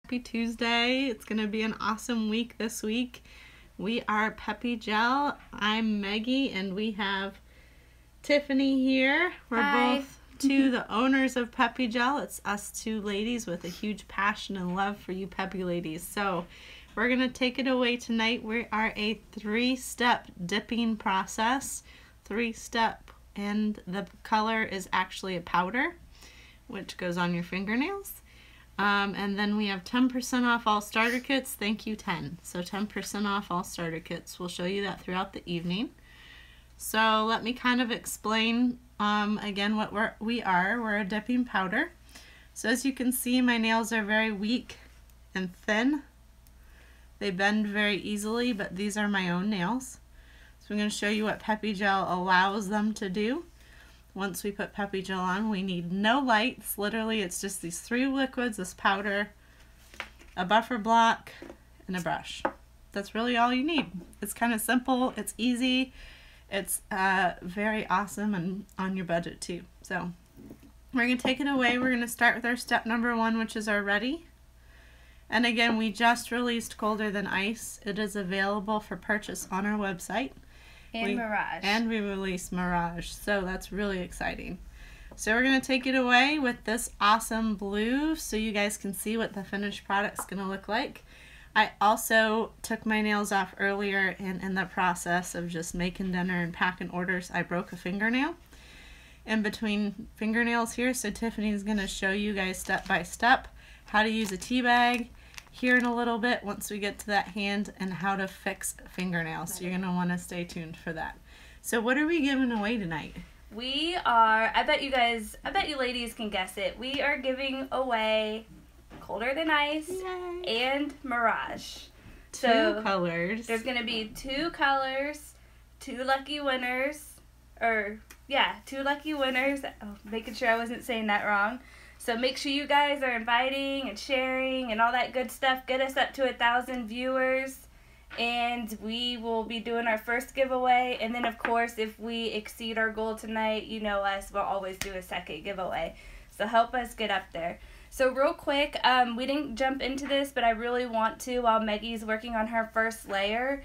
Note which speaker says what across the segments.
Speaker 1: Happy Tuesday. It's going to be an awesome week this week. We are Peppi Gel. I'm Maggie and we have Tiffany here. We're
Speaker 2: Hi.
Speaker 1: both the owners of Peppi Gel. It's us two ladies with a huge passion and love for you Peppi ladies. So we're going to take it away tonight. We are a 3-step dipping process. 3-step, and the color is actually a powder which goes on your fingernails. And then we have 10% off all starter kits. Thank you, 10. So 10% off all starter kits. We'll show you that throughout the evening. So let me kind of explain again what we are. We're a dipping powder. So as you can see, my nails are very weak and thin. They bend very easily, but these are my own nails. So I'm going to show you what Peppi Gel allows them to do. Once we put Peppi Gel on, we need no lights. Literally, it's just these 3 liquids, this powder, a buffer block, and a brush. That's really all you need. It's kind of simple, it's easy, it's very awesome and on your budget too. So we're going to take it away. We're going to start with our step number 1, which is our ready. And again, we just released Colder Than Ice. It is available for purchase on our website.
Speaker 2: Mirage.
Speaker 1: And we released Mirage, so that's really exciting. So we're going to take it away with this awesome blue so you guys can see what the finished product's going to look like. I also took my nails off earlier, and in the process of just making dinner and packing orders, I broke a fingernail in between fingernails here. So Tiffany's going to show you guys step by step how to use a tea bag here in a little bit once we get to that hand, and how to fix fingernails. So you're going to want to stay tuned for that. So what are we giving away tonight?
Speaker 2: We are, I bet you ladies can guess it. We are giving away Colder Than Ice.
Speaker 1: Yay.
Speaker 2: And Mirage.
Speaker 1: Two colors.
Speaker 2: There's going to be 2 colors, 2 lucky winners, 2 lucky winners. Oh, making sure I wasn't saying that wrong. So make sure you guys are inviting and sharing and all that good stuff. Get us up to 1,000 viewers, and we will be doing our first giveaway. And then, of course, if we exceed our goal tonight, you know us, we'll always do a second giveaway. So help us get up there. So real quick, we didn't jump into this, but I really want to, while Maggie's working on her first layer,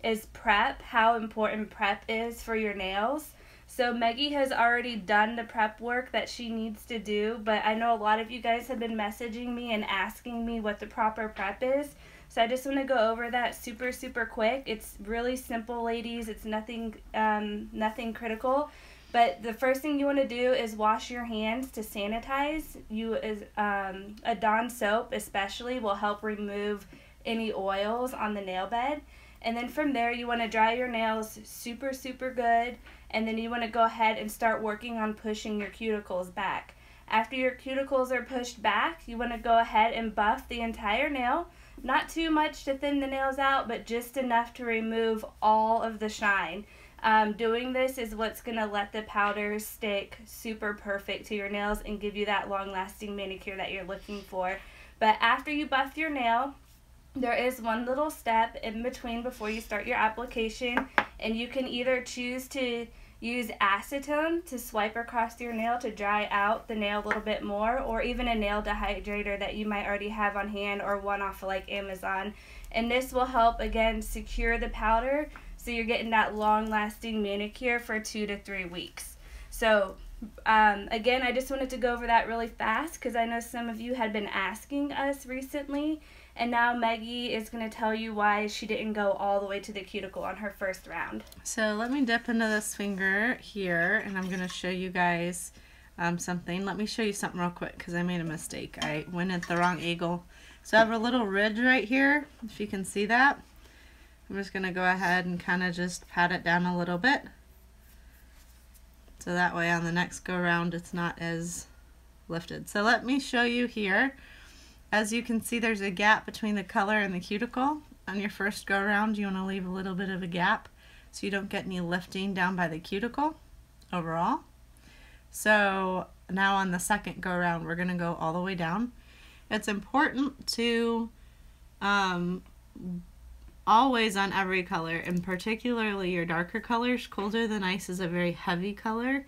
Speaker 2: is prep, how important prep is for your nails. So Maggie has already done the prep work that she needs to do, but I know a lot of you guys have been messaging me and asking me what the proper prep is. So I just want to go over that super quick. It's really simple, ladies. It's nothing critical. But the first thing you want to do is wash your hands to sanitize. A Dawn soap especially will help remove any oils on the nail bed. And then from there, you want to dry your nails super good. And then you want to go ahead and start working on pushing your cuticles back. After your cuticles are pushed back, you want to go ahead and buff the entire nail. Not too much to thin the nails out, but just enough to remove all of the shine. Doing this is what's going to let the powder stick super perfect to your nails and give you that long-lasting manicure that you're looking for. But after you buff your nail, there is one little step in between before you start your application, and you can either choose to use acetone to swipe across your nail to dry out the nail a little bit more, or even a nail dehydrator that you might already have on hand, or one off of like Amazon. And this will help, again, secure the powder so you're getting that long-lasting manicure for 2 to 3 weeks. So again, I just wanted to go over that really fast because I know some of you had been asking us recently. And now Maggie is going to tell you why she didn't go all the way to the cuticle on her first round.
Speaker 1: So let me dip into this finger here, and I'm going to show you guys something. Let me show you something real quick because I made a mistake. I went at the wrong angle. So I have a little ridge right here, if you can see that. I'm just going to go ahead and kind of just pat it down a little bit. So that way on the next go around it's not as lifted. So let me show you here. As you can see, there's a gap between the color and the cuticle. On your first go around, you want to leave a little bit of a gap so you don't get any lifting down by the cuticle overall. So now on the second go around, we're going to go all the way down. It's important to always on every color, and particularly your darker colors. Colder Than Ice is a very heavy color.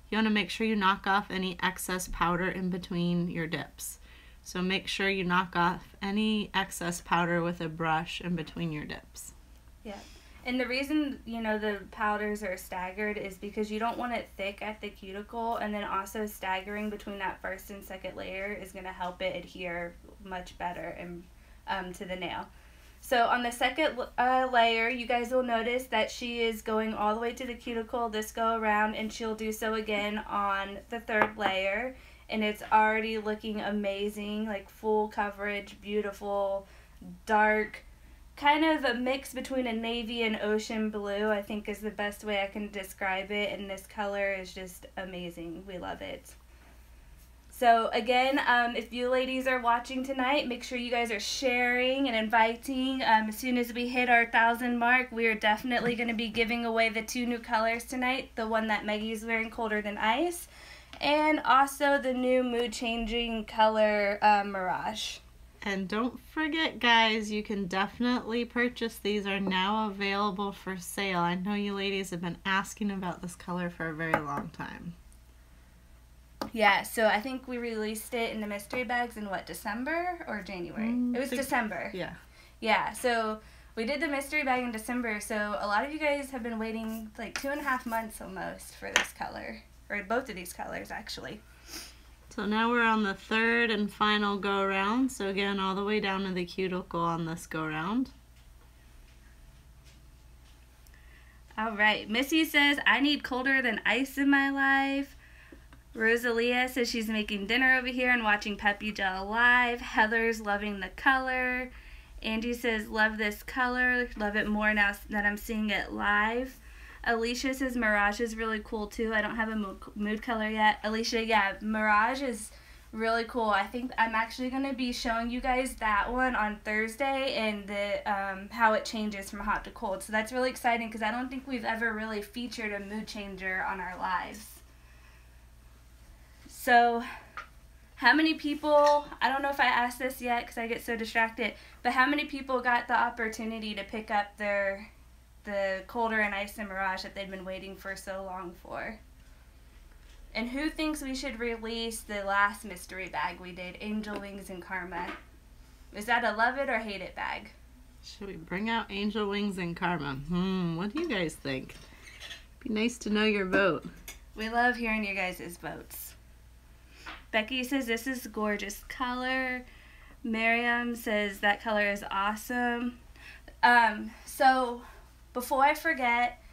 Speaker 1: You want to make sure you knock off any excess powder in between your dips. So make sure you knock off any excess powder with a brush in between your dips.
Speaker 2: Yeah. And the reason, the powders are staggered is because you don't want it thick at the cuticle, and then also staggering between that first and second layer is going to help it adhere much better and to the nail. So on the second layer, you guys will notice that she is going all the way to the cuticle this go around, and she'll do so again on the third layer, and it's already looking amazing, like full coverage, beautiful, dark, kind of a mix between a navy and ocean blue, I think is the best way I can describe it, and this color is just amazing. We love it. So again, if you ladies are watching tonight, make sure you guys are sharing and inviting. As soon as we hit our 1,000 mark, we are definitely going to be giving away the 2 new colors tonight, the one that Maggie's wearing, Colder Than Ice, and also the new mood changing color, Mirage.
Speaker 1: And don't forget, guys, you can definitely purchase these. Are now available for sale. I know you ladies have been asking about this color for a very long time.
Speaker 2: Yeah, so I think we released it in the mystery bags in December or January? It was December.
Speaker 1: Yeah.
Speaker 2: Yeah, so we did the mystery bag in December, so a lot of you guys have been waiting like 2.5 months almost for this color, or both of these colors actually.
Speaker 1: So now we're on the third and final go around. So again, all the way down to the cuticle on this go around.
Speaker 2: All right, Missy says, I need Colder Than Ice in my life. Rosalia says she's making dinner over here and watching Peppi Gel live. Heather's loving the color. Angie says, love this color. Love it more now that I'm seeing it live. Alicia says Mirage is really cool too. I don't have a mood color yet. Alicia, yeah, Mirage is really cool. I think I'm actually going to be showing you guys that one on Thursday, and the how it changes from hot to cold. So that's really exciting because I don't think we've ever really featured a mood changer on our lives. So how many people, I don't know if I asked this yet because I get so distracted, but how many people got the opportunity to pick up the Colder and Ice and Mirage that they'd been waiting for so long for? And who thinks we should release the last mystery bag we did, Angel Wings and Karma? Is that a love it or hate it bag?
Speaker 1: Should we bring out Angel Wings and Karma? What do you guys think? Be nice to know your vote.
Speaker 2: We love hearing your guys' votes. Becky says this is a gorgeous color. Miriam says that color is awesome. So before I forget,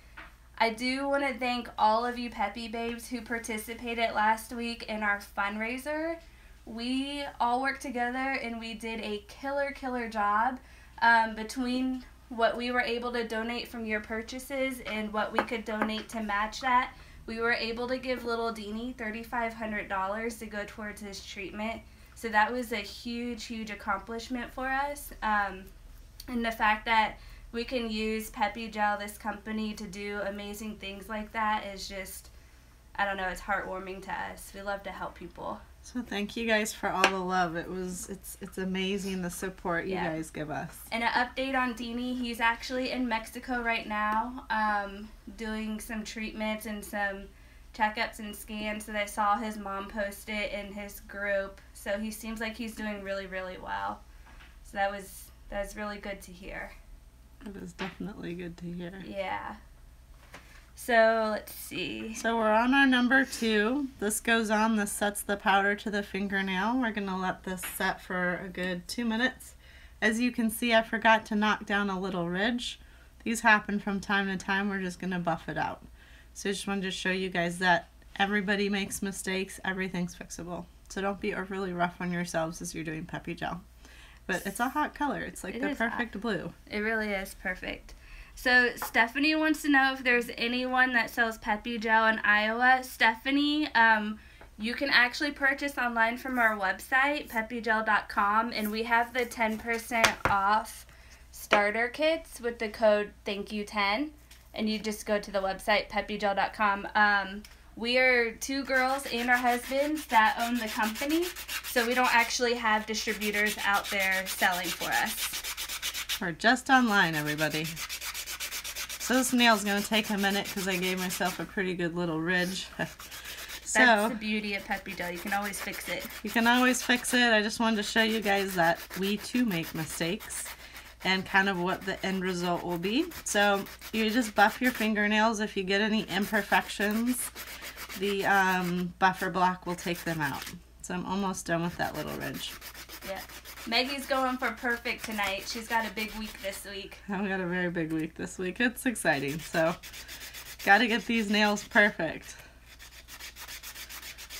Speaker 2: I do want to thank all of you Peppi babes who participated last week in our fundraiser. We all worked together and we did a killer job between what we were able to donate from your purchases and what we could donate to match that. We were able to give little Deanie $3,500 to go towards his treatment. So that was a huge accomplishment for us. And the fact that we can use Peppi Gel, this company, to do amazing things like that is just, I don't know, it's heartwarming to us. We love to help people.
Speaker 1: So thank you guys for all the love. It's amazing the support you guys give us.
Speaker 2: And an update on Deanie, he's actually in Mexico right now, doing some treatments and some checkups and scans. So I saw his mom post it in his group. So he seems like he's doing really well. So that was really good to hear.
Speaker 1: It was definitely good to hear.
Speaker 2: Yeah. So let's see.
Speaker 1: So we're on our number 2. This goes on. This sets the powder to the fingernail. We're going to let this set for a good 2 minutes. As you can see, I forgot to knock down a little ridge. These happen from time to time. We're just going to buff it out. So I just wanted to show you guys that everybody makes mistakes. Everything's fixable. So don't be overly rough on yourselves as you're doing Peppi Gel. But it's a hot color. It's like the perfect blue.
Speaker 2: It really is perfect. So Stephanie wants to know if there's anyone that sells Peppi Gel in Iowa. Stephanie, you can actually purchase online from our website, peppigel.com, and we have the 10% off starter kits with the code THANKYOU10, and you just go to the website, peppigel.com. We are 2 girls and our husbands that own the company, so we don't actually have distributors out there selling for us.
Speaker 1: We're just online, everybody. So this nail's going to take a minute because I gave myself a pretty good little ridge. So
Speaker 2: that's the beauty of Peppi Gel. You can always fix it.
Speaker 1: You can always fix it. I just wanted to show you guys that we too make mistakes and kind of what the end result will be. So you just buff your fingernails. If you get any imperfections, the buffer block will take them out. So I'm almost done with that little ridge.
Speaker 2: Yeah. Maggie's going for perfect tonight. She's got a big week this week.
Speaker 1: I've got a very big week this week. It's exciting. So got to get these nails perfect.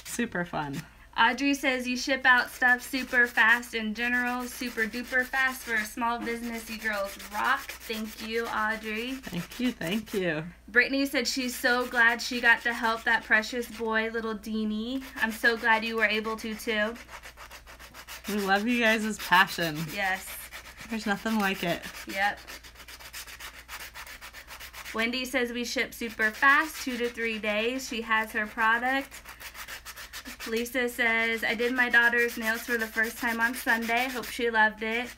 Speaker 1: Super fun.
Speaker 2: Audrey says you ship out stuff super fast in general, super duper fast for a small business. You girls rock. Thank you, Audrey.
Speaker 1: Thank you, thank you.
Speaker 2: Brittany said she's so glad she got to help that precious boy, little Deanie. I'm so glad you were able to too.
Speaker 1: We love you guys' passion.
Speaker 2: Yes.
Speaker 1: There's nothing like it.
Speaker 2: Yep. Wendy says we ship super fast, 2 to 3 days. She has her product. Lisa says, I did my daughter's nails for the first time on Sunday. Hope she loved it.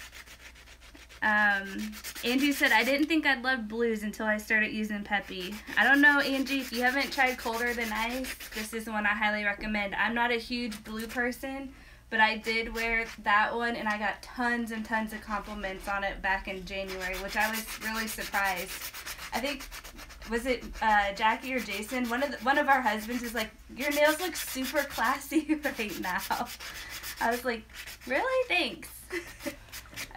Speaker 2: Angie said, I didn't think I'd love blues until I started using Peppi. I don't know, Angie, if you haven't tried Colder Than Ice, this is one I highly recommend. I'm not a huge blue person, but I did wear that one, and I got tons and tons of compliments on it back in January, which I was really surprised. I think, was it Jackie or Jason? One of our husbands is like, your nails look super classy right now. I was like, really? Thanks. It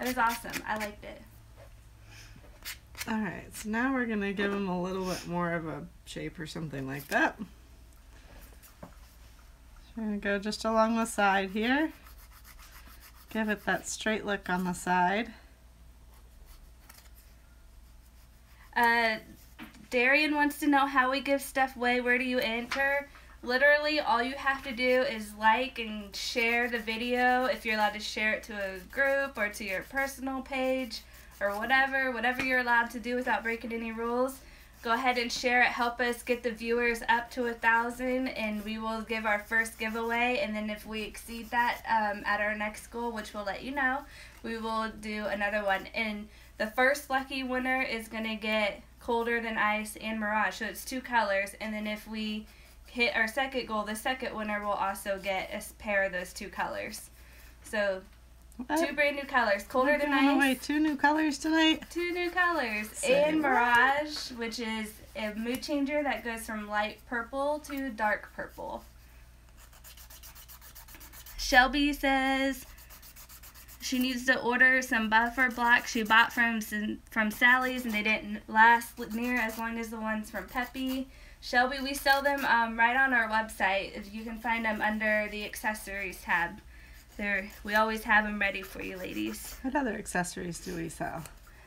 Speaker 2: was awesome. I liked it.
Speaker 1: Alright, so now we're going to give them a little bit more of a shape or something like that. We're going to go just along the side here. Give it that straight look on the side.
Speaker 2: Darian wants to know how we give stuff away. Where do you enter? Literally, all you have to do is like and share the video. If you're allowed to share it to a group or to your personal page or whatever you're allowed to do without breaking any rules. Go ahead and share it. Help us get the viewers up to 1,000, and we will give our first giveaway. And then if we exceed that at our next goal, which we'll let you know, we will do another one. And the first lucky winner is going to get Colder Than Ice and Mirage. So it's 2 colors. And then if we hit our second goal, the second winner will also get a pair of those 2 colors. So 2 brand new colors. Colder Than Ice.
Speaker 1: Wait, 2 new colors tonight?
Speaker 2: 2 new colors.
Speaker 1: Say
Speaker 2: And
Speaker 1: what?
Speaker 2: Mirage, which is a mood changer that goes from light purple to dark purple. Shelby says she needs to order some buffer blocks she bought from Sally's, and they didn't last near as long as the ones from Peppi. Shelby, we sell them right on our website. You can find them under the accessories tab. We always have them ready for you, ladies.
Speaker 1: What other accessories do we sell?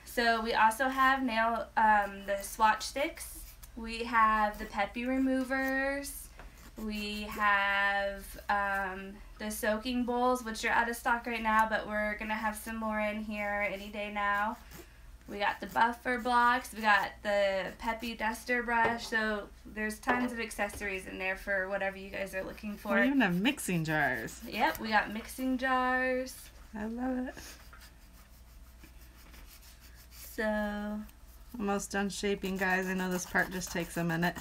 Speaker 2: So we also have the swatch sticks. We have the Peppi removers. We have the soaking bowls, which are out of stock right now, but we're going to have some more in here any day now. We got the buffer blocks. We got the Peppi duster brush. So there's tons of accessories in there for whatever you guys are looking for.
Speaker 1: We even have mixing jars.
Speaker 2: Yep, we got mixing jars.
Speaker 1: I love it.
Speaker 2: So,
Speaker 1: Almost done shaping, guys. I know this part just takes a minute.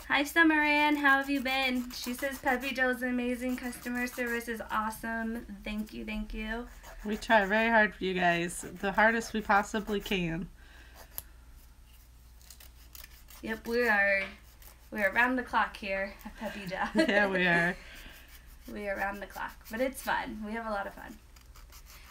Speaker 2: hi Summer Ann, how have you been? She says Peppi Gel is amazing. Customer service is awesome. Thank you, thank you.
Speaker 1: We try very hard for you guys. The hardest we possibly can.
Speaker 2: Yep, we're around the clock here at Peppi Gel.
Speaker 1: Yeah, we are.
Speaker 2: We are around the clock, but it's fun. We have a lot of fun.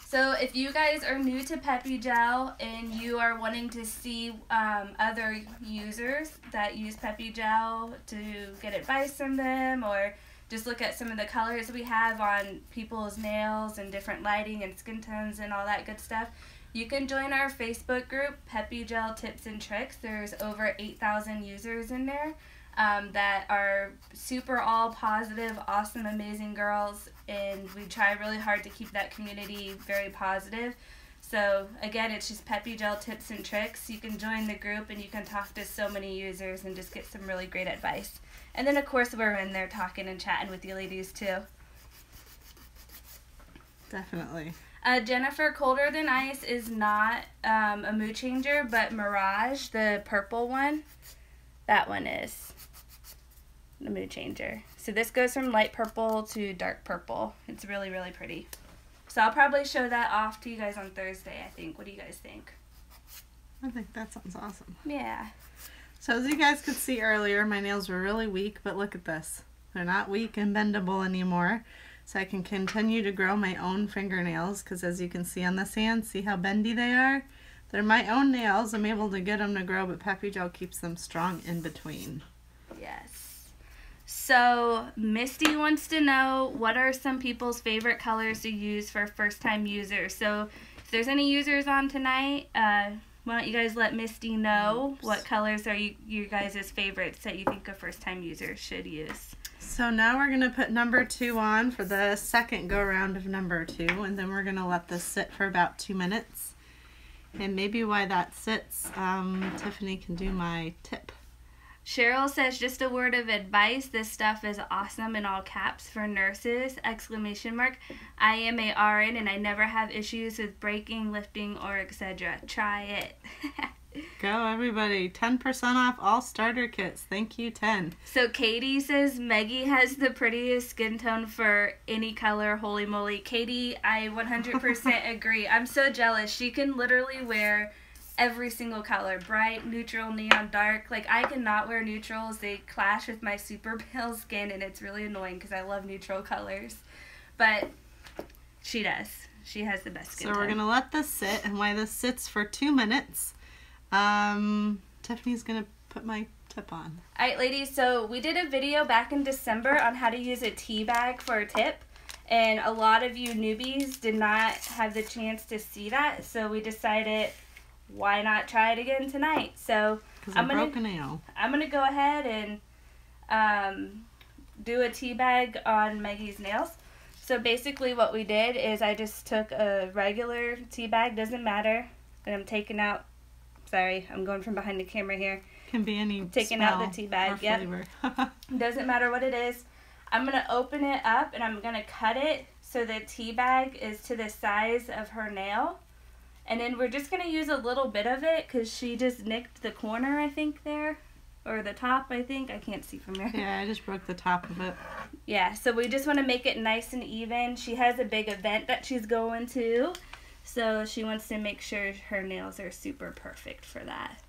Speaker 2: So if you guys are new to Peppi Gel and you are wanting to see other users that use Peppi Gel to get advice from them, or just look at some of the colors we have on people's nails and different lighting and skin tones and all that good stuff, you can join our Facebook group, Peppi Gel Tips and Tricks. There's over 8,000 users in there that are super all positive, awesome, amazing girls, and we try really hard to keep that community very positive. So again, it's just Peppi Gel Tips and Tricks. You can join the group and you can talk to so many users and just get some really great advice. And then of course we're in there talking and chatting with you ladies too.
Speaker 1: Definitely.
Speaker 2: Jennifer, Colder Than Ice is not a mood changer, but Mirage, the purple one, that one is the mood changer. So this goes from light purple to dark purple. It's really, really pretty. So I'll probably show that off to you guys on Thursday, I think. What do you guys think?
Speaker 1: I think that sounds awesome.
Speaker 2: Yeah.
Speaker 1: So as you guys could see earlier, my nails were really weak, but look at this. They're not weak and bendable anymore. So I can continue to grow my own fingernails, because as you can see on this hand, see how bendy they are? They're my own nails. I'm able to get them to grow, but Peppi Gel keeps them strong in between.
Speaker 2: Yes. So Misty wants to know, what are some people's favorite colors to use for first-time users? So if there's any users on tonight, why don't you guys let Misty know what colors are you guys' favorites that you think a first-time user should use?
Speaker 1: So now we're going to put number 2 on for the second go-around of number 2, and then we're going to let this sit for about 2 minutes. And maybe while that sits, Tiffany can do my tip.
Speaker 2: Cheryl says, just a word of advice, this stuff is awesome in all caps for nurses, ! I am a RN and I never have issues with breaking, lifting, or etc. Try it.
Speaker 1: Go everybody, 10% off all starter kits. Thank you, 10.
Speaker 2: So Katie says, Maggie has the prettiest skin tone for any color, holy moly. Katie, I 100% agree. I'm so jealous. She can literally wear every single color, bright, neutral, neon, dark. Like, I cannot wear neutrals. They clash with my super pale skin, and it's really annoying because I love neutral colors. But she does. She has the best skin tone.
Speaker 1: So we're going to let this sit, and while this sits for 2 minutes, Tiffany's going to put my tip on.
Speaker 2: Alright, ladies, so we did a video back in December on how to use a tea bag for a tip, and a lot of you newbies did not have the chance to see that, so we decided, why not try it again tonight? So I'm
Speaker 1: broke a nail.
Speaker 2: I'm gonna go ahead and do a tea bag on Maggie's nails. So basically what we did is I just took a regular tea bag, doesn't matter, and I'm taking out, sorry, I'm going from behind the camera here.
Speaker 1: Can be any
Speaker 2: taking out the tea bag, yep. Doesn't matter what it is. I'm gonna open it up and I'm gonna cut it so the tea bag is to the size of her nail. And then we're just gonna use a little bit of it because she just nicked the corner, I think, there. Or the top, I think. I can't see from here.
Speaker 1: Yeah, I just broke the top of it.
Speaker 2: Yeah, so we just want to make it nice and even. She has a big event that she's going to, so she wants to make sure her nails are super perfect for that.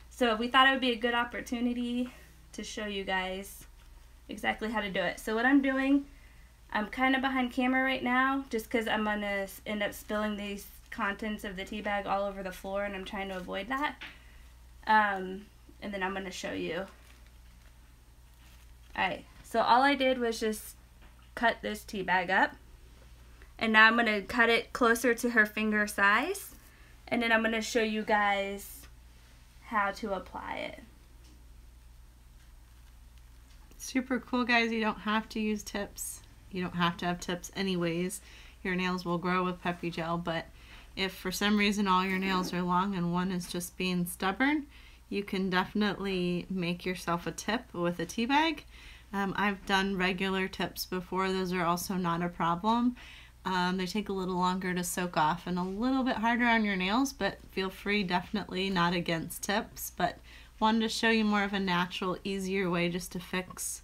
Speaker 2: So we thought it would be a good opportunity to show you guys exactly how to do it. So what I'm doing, I'm kind of behind camera right now just because I'm going to end up spilling these contents of the tea bag all over the floor, and I'm trying to avoid that. And then I'm going to show you. Alright, so all I did was just cut this tea bag up. And now I'm going to cut it closer to her finger size. And then I'm going to show you guys how to apply it.
Speaker 1: Super cool, guys. You don't have to use tips. You don't have to have tips anyways. Your nails will grow with Peppi Gel, but if for some reason all your nails are long and one is just being stubborn, you can definitely make yourself a tip with a tea bag. I've done regular tips before. Those are also not a problem. They take a little longer to soak off and a little bit harder on your nails, but feel free, definitely not against tips, but wanted to show you more of a natural, easier way just to fix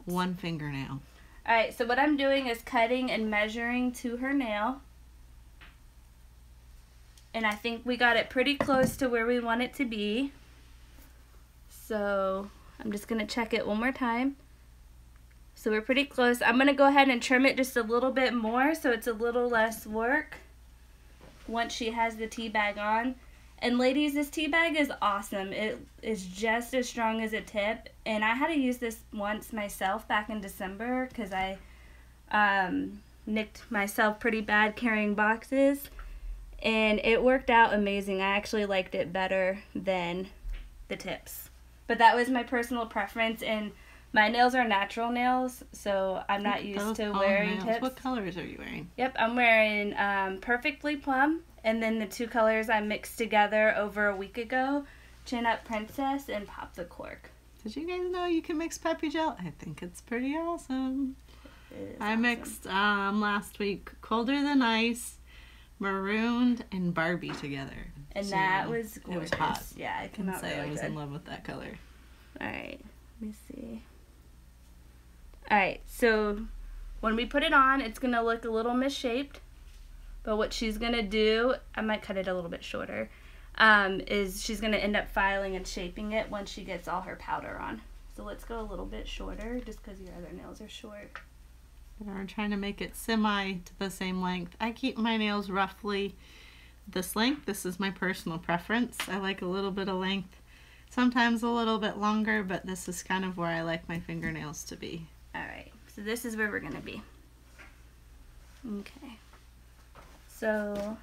Speaker 1: one fingernail.
Speaker 2: Alright, so what I'm doing is cutting and measuring to her nail. And I think we got it pretty close to where we want it to be. So I'm just going to check it one more time. So we're pretty close. I'm going to go ahead and trim it just a little bit more so it's a little less work once she has the tea bag on. And ladies, this tea bag is awesome. It is just as strong as a tip. And I had to use this once myself back in December because I nicked myself pretty bad carrying boxes. And it worked out amazing. I actually liked it better than the tips. But that was my personal preference, and my nails are natural nails, so I'm not used to wearing tips.
Speaker 1: What colors are you wearing?
Speaker 2: Yep, I'm wearing Perfectly Plum, and then the two colors I mixed together over a week ago, Chin Up Princess and Pop the Cork.
Speaker 1: Did you guys know you can mix Peppi Gel? I think it's pretty awesome. I mixed last week Colder Than Ice, Marooned, and Barbie together.
Speaker 2: And so that was gorgeous.
Speaker 1: It was hot.
Speaker 2: Yeah, I
Speaker 1: can say I was in love with that color.
Speaker 2: Alright, let me see. Alright, so when we put it on, it's going to look a little misshaped. But what she's going to do, I might cut it a little bit shorter, is she's going to end up filing and shaping it once she gets all her powder on. So let's go a little bit shorter just because your other nails are short.
Speaker 1: We're trying to make it semi to the same length. I keep my nails roughly this length. This is my personal preference. I like a little bit of length, sometimes a little bit longer, but this is kind of where I like my fingernails to be.
Speaker 2: Alright, so this is where we're going to be. Okay. So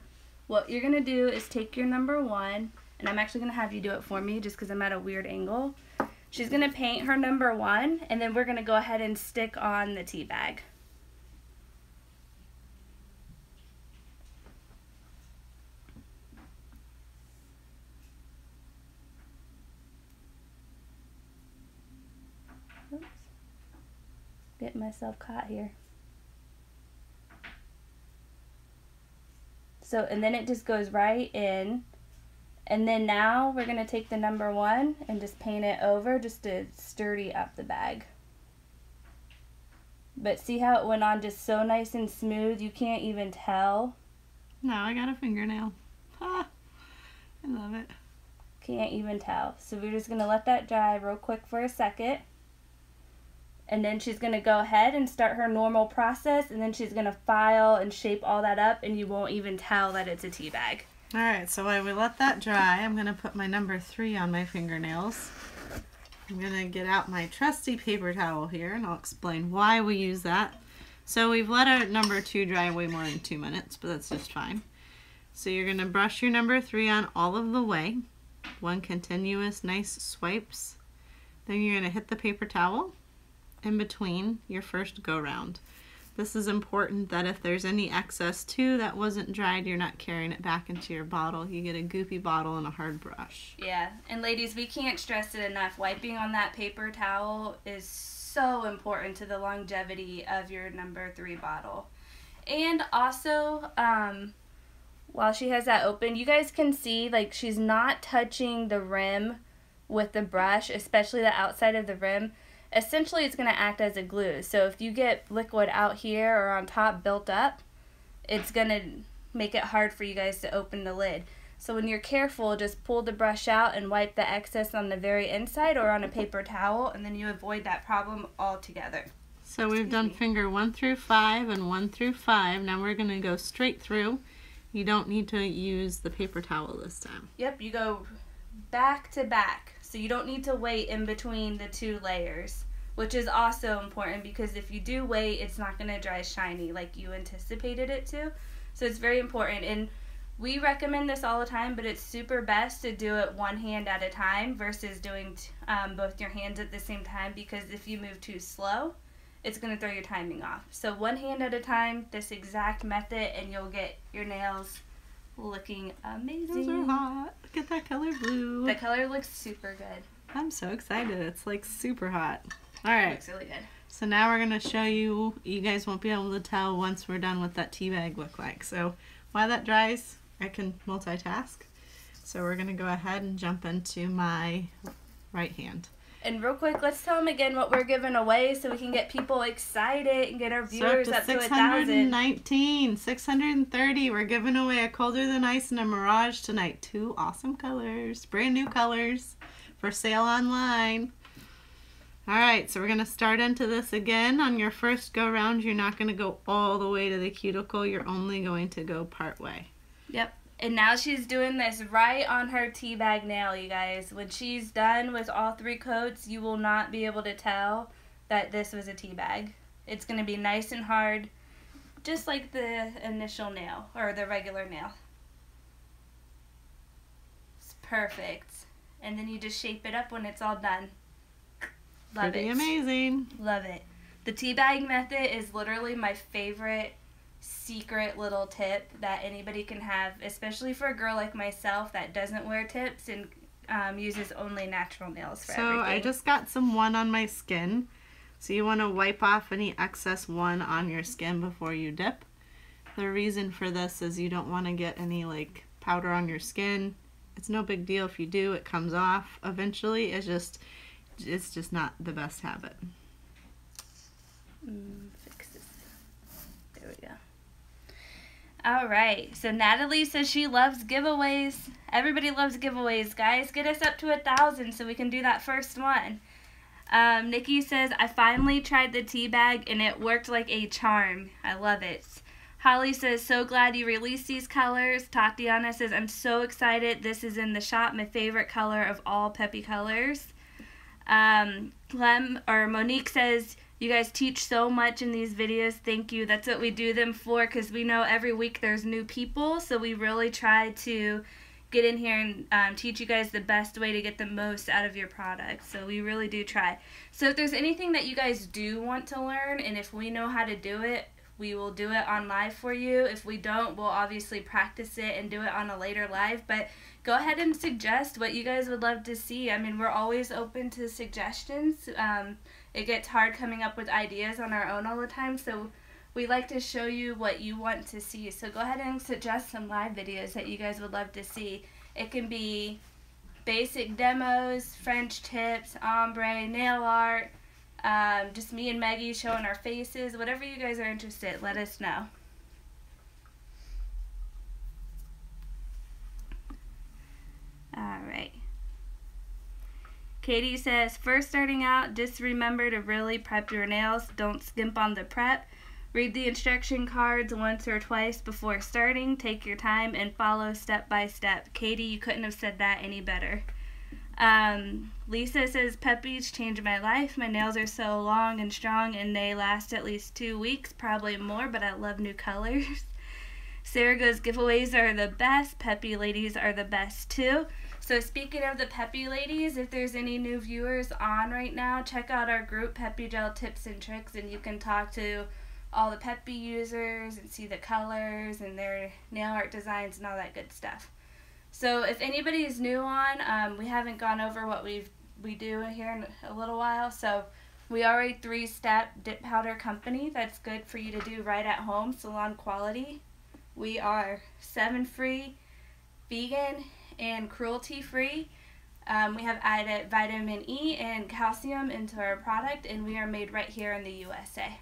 Speaker 2: what you're going to do is take your number 1, and I'm actually going to have you do it for me just because I'm at a weird angle. She's going to paint her number 1, and then we're going to go ahead and stick on the tea bag. Oops. Getting myself caught here. So, and then it just goes right in. And then now we're going to take the number 1 and just paint it over just to sturdy up the bag. But see how it went on just so nice and smooth, you can't even tell.
Speaker 1: No, I got a fingernail. Ah, I love it.
Speaker 2: Can't even tell. So we're just going to let that dry real quick for a second. And then she's going to go ahead and start her normal process, and then she's going to file and shape all that up, and you won't even tell that it's a tea bag.
Speaker 1: Alright, so while we let that dry, I'm going to put my number 3 on my fingernails. I'm going to get out my trusty paper towel here, and I'll explain why we use that. So we've let our number 2 dry way more than 2 minutes, but that's just fine. So you're going to brush your number 3 on all of the way. One continuous nice swipes. Then you're going to hit the paper towel in between your first go round. This is important that if there's any excess too that wasn't dried, you're not carrying it back into your bottle. You get a goopy bottle and a hard brush.
Speaker 2: Yeah, and ladies, we can't stress it enough. Wiping on that paper towel is so important to the longevity of your number 3 bottle. And also, while she has that open, you guys can see like she's not touching the rim with the brush, especially the outside of the rim. Essentially, it's going to act as a glue. So if you get liquid out here or on top built up, it's going to make it hard for you guys to open the lid. So when you're careful, just pull the brush out and wipe the excess on the very inside or on a paper towel, and then you avoid that problem altogether.
Speaker 1: So we've done finger 1 through 5 and 1 through 5. Now we're going to go straight through. You don't need to use the paper towel this time.
Speaker 2: Yep, you go back to back. So you don't need to wait in between the 2 layers, which is also important because if you do wait, it's not going to dry shiny like you anticipated it to. So it's very important. And we recommend this all the time, but it's super best to do it one hand at a time versus doing both your hands at the same time, because if you move too slow, it's going to throw your timing off. So one hand at a time, this exact method, and you'll get your nails looking amazing.
Speaker 1: Those are hot. Look at that color blue.
Speaker 2: The color looks super good.
Speaker 1: I'm so excited. It's like super hot. All right.
Speaker 2: Looks really good.
Speaker 1: So now we're going to show you. You guys won't be able to tell once we're done what that tea bag look like. So while that dries, I can multitask. So we're going to go ahead and jump into my right hand.
Speaker 2: And real quick, let's tell them again what we're giving away so we can get people excited and get our viewers up to 1,000.
Speaker 1: 619, 630. We're giving away a Colder Than Ice and a Mirage tonight. 2 awesome colors, brand new colors for sale online. All right, so we're going to start into this again. On your first go round, you're not going to go all the way to the cuticle. You're only going to go part way.
Speaker 2: Yep. And now she's doing this right on her tea bag nail, you guys. When she's done with all 3 coats, you will not be able to tell that this was a tea bag. It's going to be nice and hard, just like the initial nail, or the regular nail. It's perfect. And then you just shape it up when it's all done. Love
Speaker 1: Pretty
Speaker 2: it.
Speaker 1: amazing.
Speaker 2: Love it. The Teabag Method is literally my favorite secret little tip that anybody can have, especially for a girl like myself that doesn't wear tips and uses only natural nails for everything.
Speaker 1: So I just got some one on my skin. So you want to wipe off any excess one on your skin before you dip. The reason for this is you don't want to get any like powder on your skin. It's no big deal if you do. It comes off eventually. It's just not the best habit.
Speaker 2: Fix this. There we go. All right. So Natalie says she loves giveaways. Everybody loves giveaways, guys. Get us up to 1,000 so we can do that first one. Nikki says, I finally tried the tea bag and it worked like a charm. I love it. Holly says, so glad you released these colors. Tatiana says, I'm so excited. This is in the shop. My favorite color of all Peppi colors. Monique says, you guys teach so much in these videos. Thank you. That's what we do them for, because we know every week there's new people. So we really try to get in here and teach you guys the best way to get the most out of your product. So we really do try. So if there's anything that you guys do want to learn, and if we know how to do it, we will do it on live for you. If we don't, we'll obviously practice it and do it on a later live. But go ahead and suggest what you guys would love to see. I mean, we're always open to suggestions. It gets hard coming up with ideas on our own all the time, so we like to show you what you want to see. So go ahead and suggest some live videos that you guys would love to see. It can be basic demos, French tips, ombre, nail art, just me and Maggie showing our faces. Whatever you guys are interested, let us know. Alright. Katie says, first starting out, just remember to really prep your nails. Don't skimp on the prep. Read the instruction cards once or twice before starting. Take your time and follow step by step. Katie, you couldn't have said that any better. Lisa says, Peppi's changed my life. My nails are so long and strong and they last at least 2 weeks, probably more, but I love new colors. Sarah goes, giveaways are the best. Peppi ladies are the best too. So speaking of the Peppi ladies, if there's any new viewers on right now, check out our group, Peppi Gel Tips and Tricks, and you can talk to all the Peppi users and see the colors and their nail art designs and all that good stuff. So if anybody is new on, we haven't gone over what we do here in a little while. So we are a 3-step dip powder company that's good for you to do right at home, salon quality. We are 7-free, vegan, and cruelty-free. We have added vitamin E and calcium into our product, and we are made right here in the USA.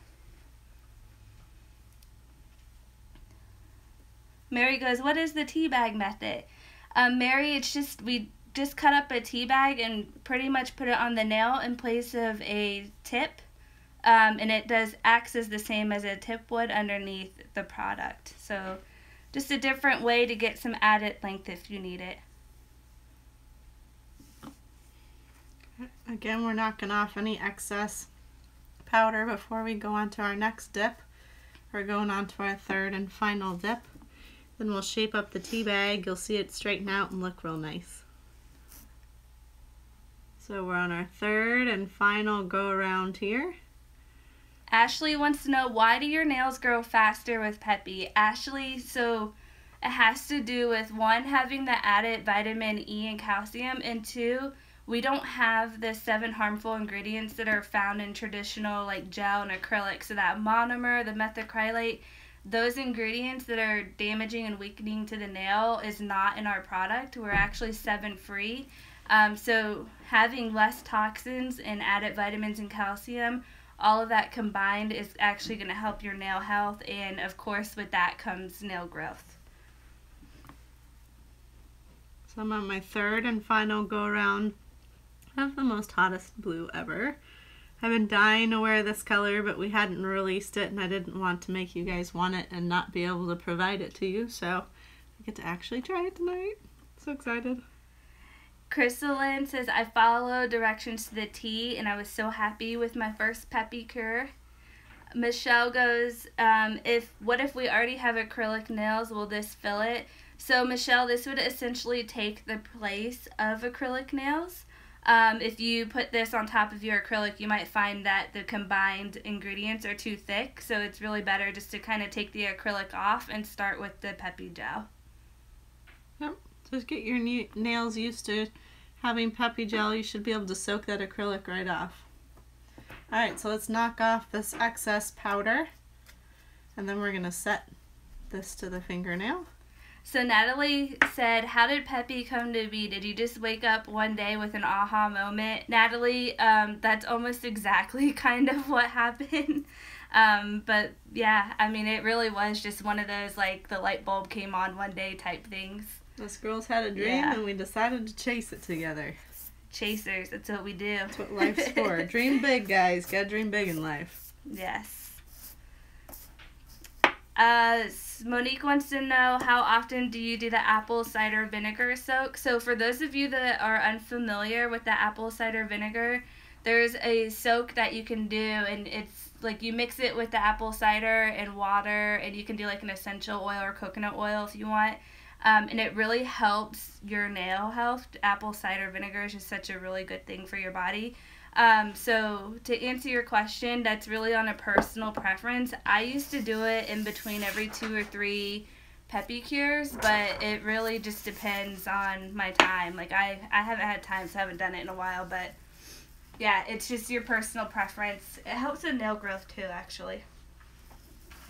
Speaker 2: Mary goes, what is the Teabag Method? Mary, it's just, we just cut up a tea bag and pretty much put it on the nail in place of a tip. And it acts as the same as a tip would underneath the product. So just a different way to get some added length if you need it.
Speaker 1: Again, we're knocking off any excess powder before we go on to our next dip. We're going on to our third and final dip. Then we'll shape up the tea bag. You'll see it straighten out and look real nice. So we're on our third and final go around here.
Speaker 2: Ashley wants to know, why do your nails grow faster with Peppi? Ashley, so it has to do with, 1, having the added vitamin E and calcium, and 2, we don't have the 7 harmful ingredients that are found in traditional like gel and acrylic. So that monomer, the methacrylate, those ingredients that are damaging and weakening to the nail is not in our product. We're actually 7 free. So having less toxins and added vitamins and calcium, all of that combined is actually going to help your nail health, and of course with that comes nail growth.
Speaker 1: So I'm on my third and final go around of the most hottest blue ever. I've been dying to wear this color, but we hadn't released it and I didn't want to make you guys want it and not be able to provide it to you, so I get to actually try it tonight. So excited.
Speaker 2: Crystalline says, I follow directions to the T and I was so happy with my first Peppi cure. Michelle goes, what if we already have acrylic nails, will this fill it? So Michelle, this would essentially take the place of acrylic nails. If you put this on top of your acrylic, you might find that the combined ingredients are too thick, so it's really better just to kind of take the acrylic off and start with the Peppi gel.
Speaker 1: Yep, just get your nails used to having Peppi gel. You should be able to soak that acrylic right off. Alright, so let's knock off this excess powder, and then we're going to set this to the fingernail.
Speaker 2: So Natalie said, how did Peppi come to be? Did you just wake up one day with an aha moment? Natalie, that's almost exactly kind of what happened. But yeah, I mean, it really was just one of those, like, the light bulb came on one day type things.
Speaker 1: Us girls had a dream and we decided to chase it together.
Speaker 2: Chasers, that's what we do.
Speaker 1: That's what life's for. Dream big, guys. Gotta dream big in life.
Speaker 2: Yes. Monique wants to know, how often do you do the apple cider vinegar soak? So for those of you that are unfamiliar with the apple cider vinegar, there's a soak that you can do, and it's like you mix it with the apple cider and water, and you can do like an essential oil or coconut oil if you want. And it really helps your nail health. Apple cider vinegar is just such a really good thing for your body. So to answer your question, that's really on a personal preference. I used to do it in between every 2 or 3 Peppi cures, but it really just depends on my time. Like I haven't had time, so I haven't done it in a while, but yeah, it's just your personal preference. It helps with nail growth too, actually.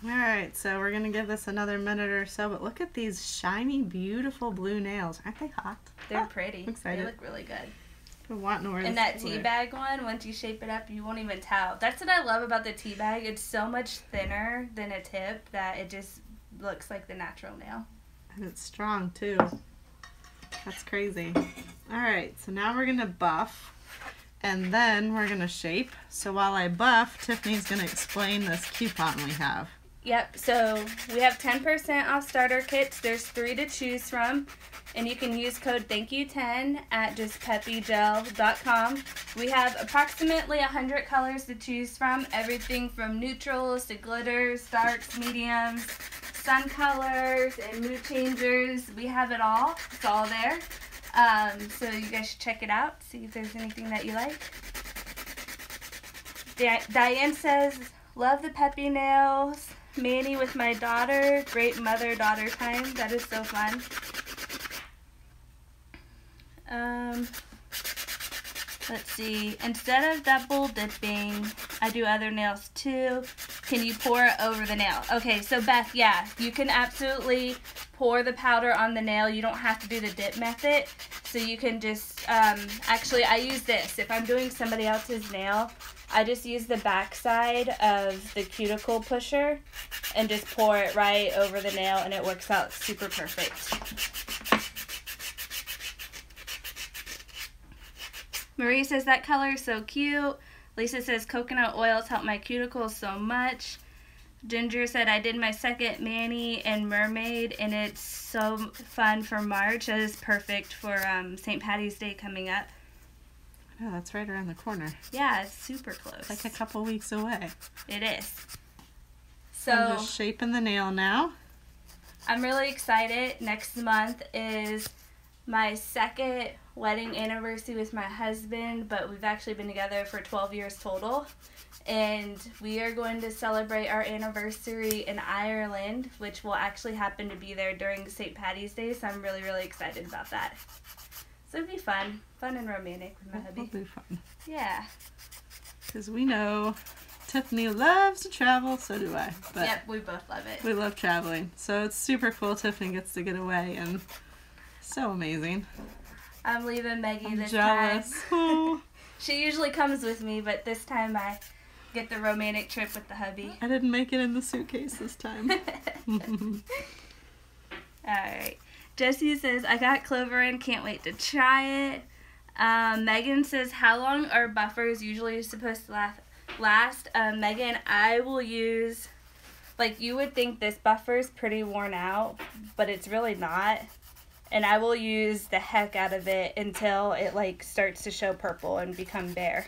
Speaker 1: Alright, so we're going to give this another minute or so, but look at these shiny, beautiful blue nails. Aren't they hot?
Speaker 2: They're pretty.
Speaker 1: I'm excited.
Speaker 2: They look really good.
Speaker 1: I want to wear
Speaker 2: And that Teabag one, once you shape it up, you won't even tell. That's what I love about the Teabag. It's so much thinner than a tip that it just looks like the natural nail.
Speaker 1: And it's strong too. That's crazy. Alright, so now we're going to buff. And then we're going to shape. So while I buff, Tiffany's going to explain this coupon we have.
Speaker 2: Yep, so we have 10% off starter kits. There's 3 to choose from. And you can use code THANKYOU10 at justpeppigel.com. We have approximately 100 colors to choose from. Everything from neutrals to glitters, darks, mediums, sun colors, and mood changers. We have it all. It's all there. So you guys should check it out. See if there's anything that you like. Diane says, love the Peppi nails. Manny with my daughter. Great mother-daughter time. That is so fun. Let's see. Instead of double dipping, I do other nails too. Can you pour it over the nail? Okay, so Beth, yeah, you can absolutely pour the powder on the nail. You don't have to do the dip method. So you can just, actually I use this. If I'm doing somebody else's nail, I just use the back side of the cuticle pusher and just pour it right over the nail, and it works out super perfect. Marie says that color is so cute. Lisa says coconut oils help my cuticles so much. Ginger said I did my second Manny and Mermaid, and it's so fun for March. That is perfect for St. Patty's Day coming up.
Speaker 1: Oh, that's right around the corner.
Speaker 2: Yeah, it's super close.
Speaker 1: It's like a couple weeks away.
Speaker 2: It is. So
Speaker 1: I'm just shaping the nail now.
Speaker 2: I'm really excited. Next month is my second wedding anniversary with my husband, but we've actually been together for 12 years total. And we are going to celebrate our anniversary in Ireland, which will actually happen to be there during St. Patty's Day, so I'm really, really excited about that. So it'll be fun. Fun and romantic with my hubby.
Speaker 1: It'll be fun.
Speaker 2: Yeah.
Speaker 1: Because we know Tiffany loves to travel, so do I. But
Speaker 2: yep, we both love it.
Speaker 1: we love traveling. So it's super cool Tiffany gets to get away, and so amazing.
Speaker 2: I'm leaving Maggie
Speaker 1: I'm
Speaker 2: this
Speaker 1: jealous.
Speaker 2: time.
Speaker 1: Oh.
Speaker 2: She usually comes with me, but this time I get the romantic trip with the hubby.
Speaker 1: I didn't make it in the suitcase this time.
Speaker 2: Alright. Jessie says, I got Clover in, can't wait to try it. Megan says, how long are buffers usually supposed to last? Megan, I will use, like, you would think this buffer is pretty worn out, but it's really not. And I will use the heck out of it until it, like, starts to show purple and become bare.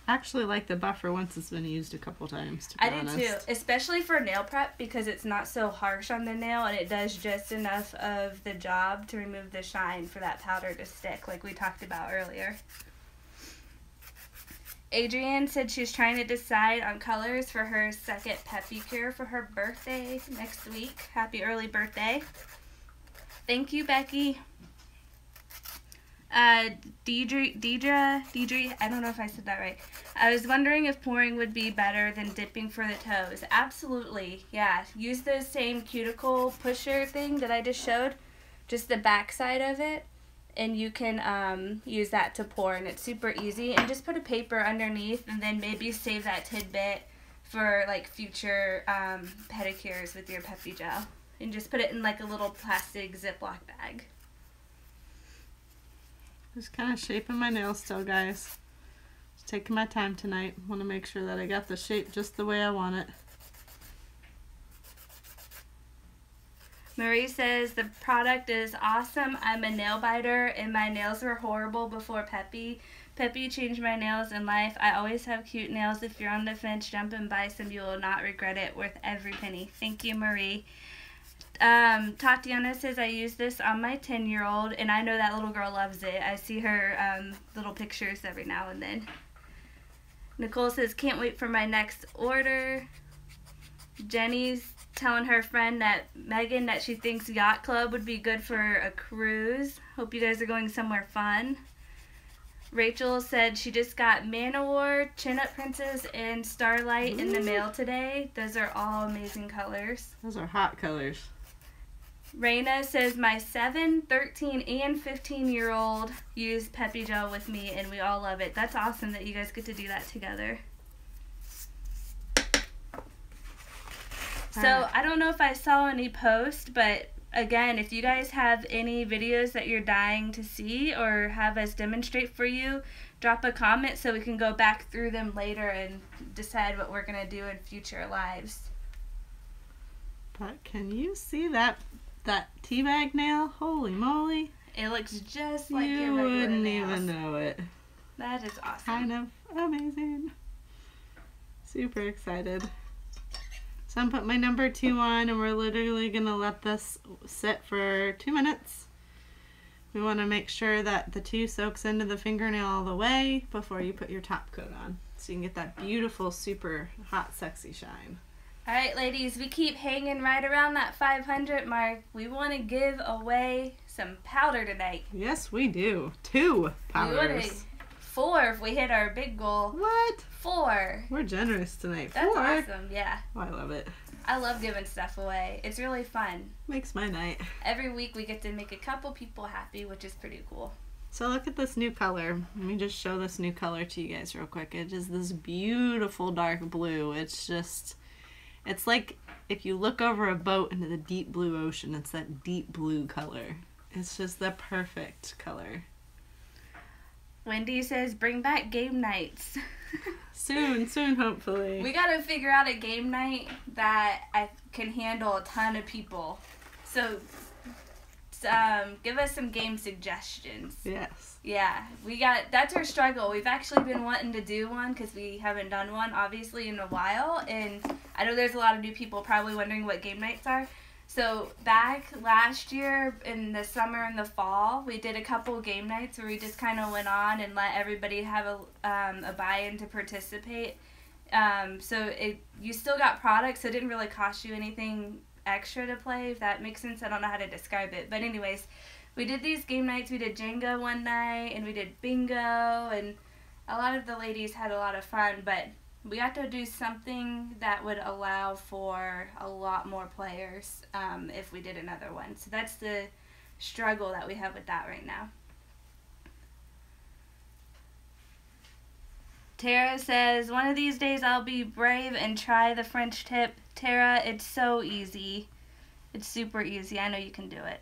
Speaker 1: I actually like the buffer once it's been used a couple times, to be honest.
Speaker 2: I do too, especially for nail prep, because it's not so harsh on the nail and it does just enough of the job to remove the shine for that powder to stick, like we talked about earlier. Adrienne said she's trying to decide on colors for her second Peppi cure for her birthday next week. Happy early birthday. Thank you, Becky. Deidre, I don't know if I said that right. I was wondering if pouring would be better than dipping for the toes. Absolutely, yeah. Use the same cuticle pusher thing that I just showed. just the back side of it, and you can use that to pour, and it's super easy. And just put a paper underneath, and then maybe save that tidbit for like future pedicures with your Peppi gel. And just put it in like a little plastic Ziploc bag.
Speaker 1: Just kind of shaping my nails still, guys. Just taking my time tonight. Want to make sure that I got the shape just the way I want it.
Speaker 2: Marie says, the product is awesome. I'm a nail biter and my nails were horrible before Peppi. Peppi changed my nails and life. I always have cute nails. If you're on the fence, jump and buy some. You will not regret it. Worth every penny. Thank you, Marie. Tatiana says, I use this on my 10-year-old, and I know that little girl loves it. I see her little pictures every now and then. Nicole says, can't wait for my next order. Jenny's telling her friend Megan that she thinks Yacht Club would be good for a cruise. Hope you guys are going somewhere fun. Rachel said she just got Man-O-War, Chin-Up Princess, and Starlight in the mail today. Those are all amazing colors.
Speaker 1: Those are hot colors.
Speaker 2: Raina says, my 7, 13, and 15-year-old use Peppi gel with me, and we all love it. That's awesome that you guys get to do that together. So, I don't know if I saw any posts, but again, if you guys have any videos that you're dying to see or have us demonstrate for you, drop a comment so we can go back through them later and decide what we're going to do in future lives.
Speaker 1: But can you see that teabag nail? Holy moly.
Speaker 2: It looks just like your
Speaker 1: You
Speaker 2: regular
Speaker 1: wouldn't
Speaker 2: nails.
Speaker 1: even know it.
Speaker 2: That is awesome.
Speaker 1: Kind of amazing. Super excited. So I'm putting my number 2 on, and we're literally going to let this sit for 2 minutes. We want to make sure that the 2 soaks into the fingernail all the way before you put your top coat on. So you can get that beautiful, super hot, sexy shine.
Speaker 2: Alright, ladies, we keep hanging right around that 500 mark. We want to give away some powder tonight.
Speaker 1: Yes, we do. 2 powders.
Speaker 2: We would 4 if we hit our big goal.
Speaker 1: What?
Speaker 2: 4.
Speaker 1: We're generous tonight. 4.
Speaker 2: That's awesome, yeah.
Speaker 1: Oh, I love it.
Speaker 2: I love giving stuff away. It's really fun.
Speaker 1: Makes my night.
Speaker 2: Every week we get to make a couple people happy, which is pretty cool.
Speaker 1: So look at this new color. Let me just show this new color to you guys real quick. It is this beautiful dark blue. It's like if you look over a boat into the deep blue ocean, it's that deep blue color. It's just the perfect color.
Speaker 2: Wendy says, bring back game nights.
Speaker 1: Soon, hopefully.
Speaker 2: We gotta figure out a game night that I can handle a ton of people. So, give us some game suggestions.
Speaker 1: Yes.
Speaker 2: Yeah, that's our struggle. We've actually been wanting to do one because we haven't done one, obviously, in a while. And I know there's a lot of new people probably wondering what game nights are. So back last year in the summer and the fall, we did a couple game nights where we just kind of went on and let everybody have a buy-in to participate. So you still got products, so it didn't really cost you anything extra to play, if that makes sense. I don't know how to describe it. But anyways, we did these game nights. We did Jenga one night, and we did bingo, and a lot of the ladies had a lot of fun, but we got to do something that would allow for a lot more players if we did another one. So that's the struggle that we have with that right now. Tara says, one of these days I'll be brave and try the French tip. Tara, it's so easy. It's super easy. I know you can do it.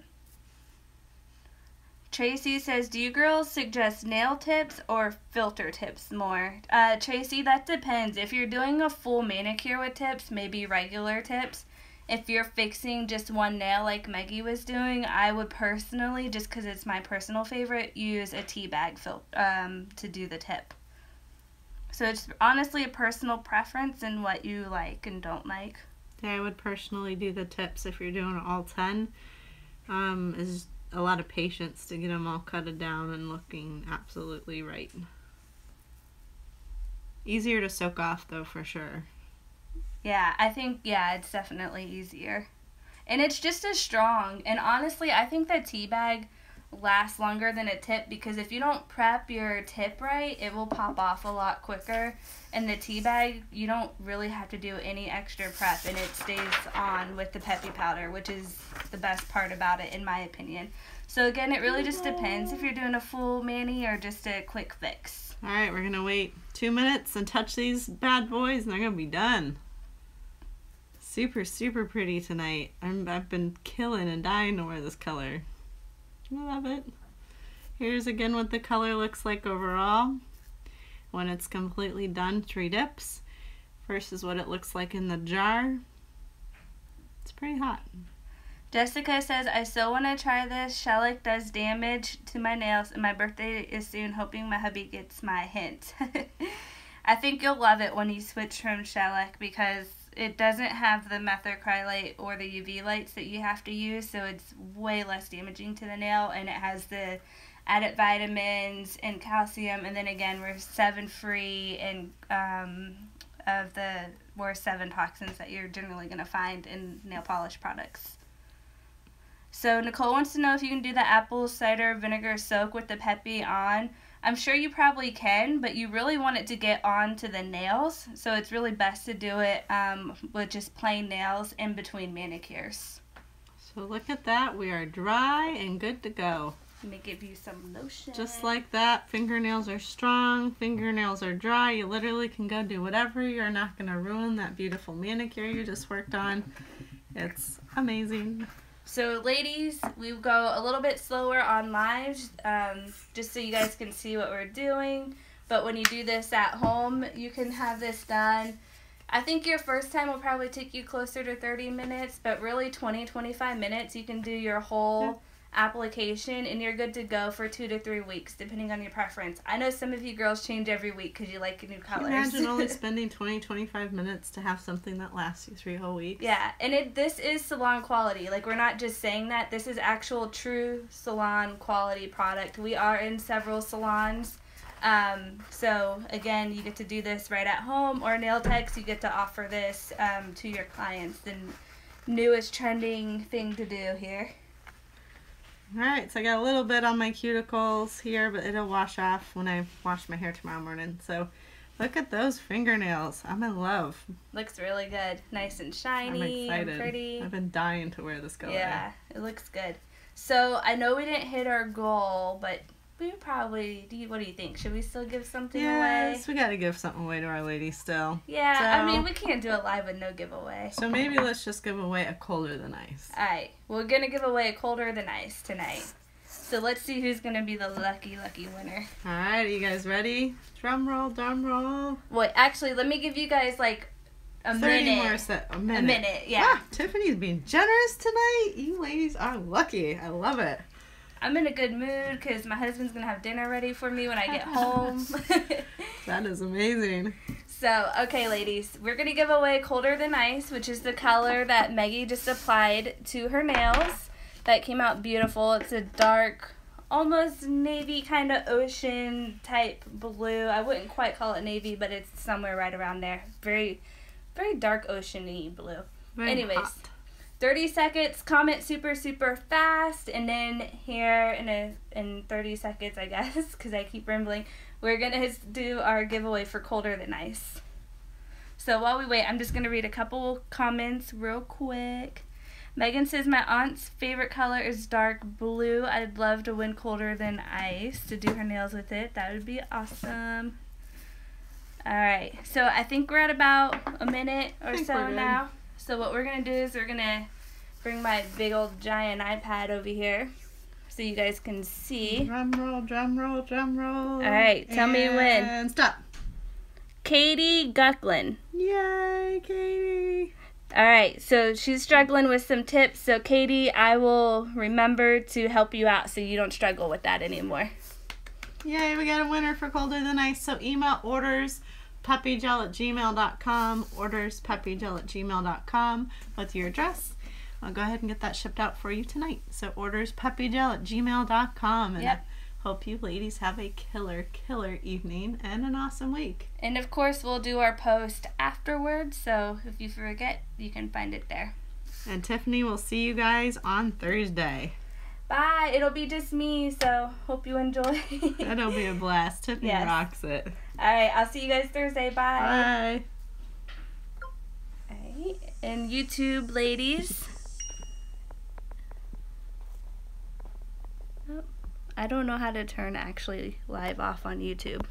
Speaker 2: Tracy says, do you girls suggest nail tips or filter tips more? Tracy, that depends. If you're doing a full manicure with tips, maybe regular tips. If you're fixing just one nail like Maggie was doing, I would personally, just because it's my personal favorite, use a Teabag to do the tip. So it's honestly a personal preference and what you like and don't like.
Speaker 1: Yeah, I would personally do the tips if you're doing all 10. Is a lot of patience to get them all cutted down and looking absolutely right. Easier to soak off though, for sure.
Speaker 2: Yeah, I think, it's definitely easier. And it's just as strong. And honestly, I think that Teabag last longer than a tip, because if you don't prep your tip right, it will pop off a lot quicker. And the tea bag, you don't really have to do any extra prep, and it stays on with the Peppi powder, which is the best part about it in my opinion. So again, it really just depends if you're doing a full mani or just a quick fix.
Speaker 1: All right, we're gonna wait 2 minutes and touch these bad boys, and they're gonna be done. Super, super pretty tonight. I've been killing and dying to wear this color. I love it. Here's again what the color looks like overall when it's completely done. 3 dips. First is what it looks like in the jar. It's pretty hot.
Speaker 2: Jessica says, I so want to try this. Shellac does damage to my nails, and my birthday is soon, hoping my hubby gets my hint. I think you'll love it when you switch from shellac, because it doesn't have the methacrylate or the UV lights that you have to use, so it's way less damaging to the nail, and it has the added vitamins and calcium, and then again, we're 7 free and of the more 7 toxins that you're generally going to find in nail polish products. So Nicole wants to know if you can do the apple cider vinegar soak with the Peppi on. I'm sure you probably can, but you really want it to get onto the nails, so it's really best to do it with just plain nails in between manicures.
Speaker 1: So look at that. We are dry and good to go.
Speaker 2: Let me give you some lotion.
Speaker 1: Just like that. Fingernails are strong. Fingernails are dry. You literally can go do whatever. You're not going to ruin that beautiful manicure you just worked on. It's amazing.
Speaker 2: So ladies, we go a little bit slower on lives, just so you guys can see what we're doing. But when you do this at home, you can have this done. I think your first time will probably take you closer to 30 minutes, but really 20-25 minutes you can do your whole application, and you're good to go for 2 to 3 weeks, depending on your preference. I know some of you girls change every week because you like new colors.
Speaker 1: Can you imagine only spending 20-25 minutes to have something that lasts you 3 whole weeks?
Speaker 2: Yeah, and this is salon quality. Like, we're not just saying that. This is actual true salon quality product. We are in several salons. So again, you get to do this right at home, or nail techs, you get to offer this to your clients. The newest trending thing to do here.
Speaker 1: Alright, so I got a little bit on my cuticles here, but it'll wash off when I wash my hair tomorrow morning. So look at those fingernails. I'm in love.
Speaker 2: Looks really good. Nice and shiny.
Speaker 1: I'm excited.
Speaker 2: And pretty.
Speaker 1: I've been dying to wear this color.
Speaker 2: Yeah, it looks good. So I know we didn't hit our goal, but we probably, what do you think? Should we still give something away?
Speaker 1: Yes, we got to give something away to our ladies still.
Speaker 2: Yeah,
Speaker 1: so,
Speaker 2: I mean, we can't do it live with no giveaway.
Speaker 1: So maybe let's just give away a colder than ice.
Speaker 2: Alright, we're going to give away a colder than ice tonight. So let's see who's going to be the lucky winner.
Speaker 1: Alright, are you guys ready? Drum roll, drum roll.
Speaker 2: Wait, actually, let me give you guys like a
Speaker 1: 30
Speaker 2: minute.
Speaker 1: more a minute.
Speaker 2: A minute, yeah.
Speaker 1: Wow, Tiffany's being generous tonight. You ladies are lucky. I love it.
Speaker 2: I'm in a good mood because my husband's going to have dinner ready for me when I get home.
Speaker 1: That is amazing.
Speaker 2: So, okay, ladies, we're going to give away Colder Than Ice, which is the color that Maggie just applied to her nails. That came out beautiful. It's a dark, almost navy kind of ocean type blue. I wouldn't quite call it navy, but it's somewhere right around there. Very, very dark oceany blue.
Speaker 1: Very
Speaker 2: Anyways.
Speaker 1: hot.
Speaker 2: 30 seconds, comment super, super fast, and then here in 30 seconds, I guess, because I keep rambling, we're going to do our giveaway for Colder Than Ice. So while we wait, I'm just going to read a couple comments real quick. Megan says, my aunt's favorite color is dark blue. I'd love to win Colder Than Ice to do her nails with it. That would be awesome. Alright, so I think we're at about a minute or so now. So what we're going to do is we're going to bring my big old giant iPad over here so you guys can see.
Speaker 1: Drum roll, drum roll, drum roll.
Speaker 2: All right, tell me when.
Speaker 1: And stop.
Speaker 2: Katie Gucklin.
Speaker 1: Yay, Katie.
Speaker 2: All right, so she's struggling with some tips. So Katie, I will remember to help you out so you don't struggle with that anymore.
Speaker 1: Yay, we got a winner for Colder Than Ice. So email orders peppigel@gmail.com, orders peppigel@gmail.com with your address. I'll go ahead and get that shipped out for you tonight. So orders peppigel@gmail.com, and
Speaker 2: yep.
Speaker 1: I hope you ladies have a killer evening and an awesome week.
Speaker 2: And of course, we'll do our post afterwards, so if you forget, you can find it there.
Speaker 1: And Tiffany will see you guys on Thursday.
Speaker 2: Bye. It'll be just me, so hope you enjoy.
Speaker 1: That'll be a blast. Tiffany
Speaker 2: Yes.
Speaker 1: rocks it.
Speaker 2: Alright, I'll see you guys Thursday. Bye.
Speaker 1: Bye.
Speaker 2: Alright, and YouTube ladies. Oh, I don't know how to turn actually live off on YouTube.